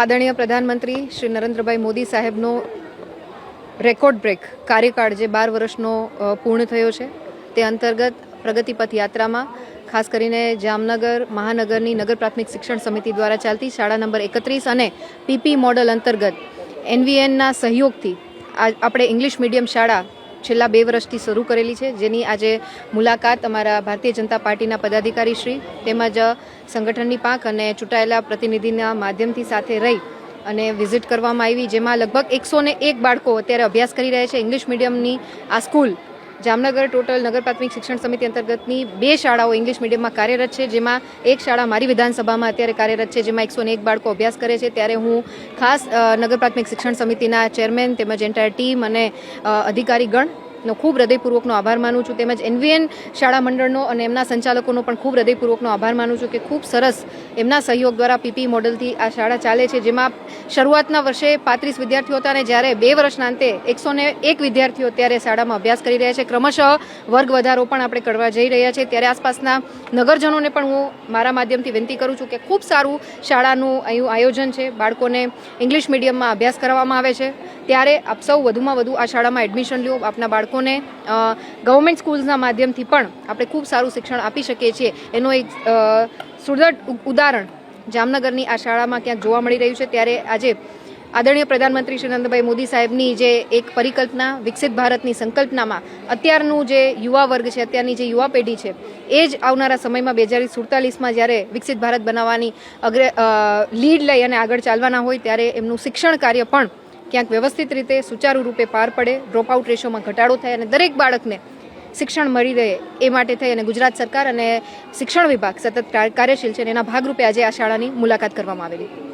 આદરણીય પ્રધાનમંત્રી શ્રી નરેન્દ્રભાઈ મોદી સાહેબનો રેકોર્ડ બ્રેક કાર્યકાળ જે 12 વર્ષનો પૂર્ણ થયો છે તે અંતર્ગત પ્રગતિપથ યાત્રામાં ખાસ કરીને જામનગર મહાનગરની નગર પ્રાથમિક શિક્ષણ સમિતિ દ્વારા ચાલતી શાળા નંબર 31 અને પીપી મોડલ અંતર્ગત એનવીએનના સહયોગથી આપણે ઇંગ્લિશ મીડિયમ શાળા છેલ્લા 2 વર્ષથી શરૂ કરેલી છે, જેની આજે મુલાકાત અમારા ભારતીય જનતા પાર્ટીના પદાધિકારી શ્રી તેમજ સંગઠનની પાંખ અને ચૂંટાયેલા પ્રતિનિધિના માધ્યમથી સાથે રહી અને વિઝિટ કરવામાં આવી, જેમાં લગભગ 101 બાળકો અત્યારે અભ્યાસ કરી રહ્યા છે. ઇંગ્લિશ મીડિયમની આ સ્કૂલ જામનગર ટોટલ નગર પ્રાથમિક શિક્ષણ સમિતિ અંતર્ગતની 2 શાળાઓ ઇંગ્લિશ મીડિયમમાં કાર્યરત છે, જેમાં એક શાળા મારી વિધાનસભામાં અત્યારે કાર્યરત છે, જેમાં 101 બાળકો અભ્યાસ કરે છે. ત્યારે હું ખાસ નગર પ્રાથમિક શિક્ષણ સમિતિના ચેરમેન તેમજ એન્ટાયર ટીમ અને અધિકારીગણનો ખૂબ હૃદયપૂર્વકનો આભાર માનું છું. તેમજ એનવીએન શાળા મંડળનો અને એમના સંચાલકોનો પણ ખૂબ હૃદયપૂર્વકનો આભાર માનું છું કે ખૂબ સરસ એમના સહયોગ દ્વારા પીપી મોડલથી આ શાળા ચાલે છે, જેમાં શરૂઆતના વર્ષે 35 વિદ્યાર્થીઓ હતા અને જ્યારે 2 વર્ષના અંતે 101 વિદ્યાર્થીઓ ત્યારે શાળામાં અભ્યાસ કરી રહ્યા છે. ક્રમશઃ વર્ગ વધારો પણ આપણે કરવા જઈ રહ્યા છે. ત્યારે આસપાસના નગરજનોને પણ હું મારા માધ્યમથી વિનંતી કરું છું કે ખૂબ સારું શાળાનું આયોજન છે, બાળકોને ઇંગ્લિશ મીડિયમમાં અભ્યાસ કરવામાં આવે છે. ત્યારે આપ સૌ વધુમાં વધુ આ શાળામાં એડમિશન લ્યો. આપના બાળકોને ગવર્મેન્ટ સ્કૂલ્સના માધ્યમથી પણ આપણે ખૂબ સારું શિક્ષણ આપી શકીએ છીએ. એનો એક સુદૃઢ ઉદાહરણ જામનગરની આ શાળામાં ક્યાંક જોવા મળી રહ્યું છે. ત્યારે આજે આદરણીય પ્રધાનમંત્રી શ્રી નરેન્દ્રભાઈ મોદી સાહેબની જે એક પરિકલ્પના વિકસિત ભારતની સંકલ્પનામાં અત્યારનું જે યુવા વર્ગ છે, અત્યારની જે યુવા પેઢી છે, એ જ આવનારા સમયમાં 2047માં જ્યારે વિકસિત ભારત બનાવવાની લીડ લઈ અને આગળ ચાલવાના હોય ત્યારે એમનું શિક્ષણ કાર્ય પણ ક્યાંક વ્યવસ્થિત રીતે સુચારુ રૂપે પાર પડે, ડ્રોપઆઉટ રેશિયોમાં ઘટાડો થાય અને દરેક બાળકને શિક્ષણ મળી રહે એ માટે થઈ અને ગુજરાત સરકાર અને શિક્ષણ વિભાગ સતત કાર્યશીલ છે અને એના ભાગરૂપે આજે આ શાળાની મુલાકાત કરવામાં આવેલી.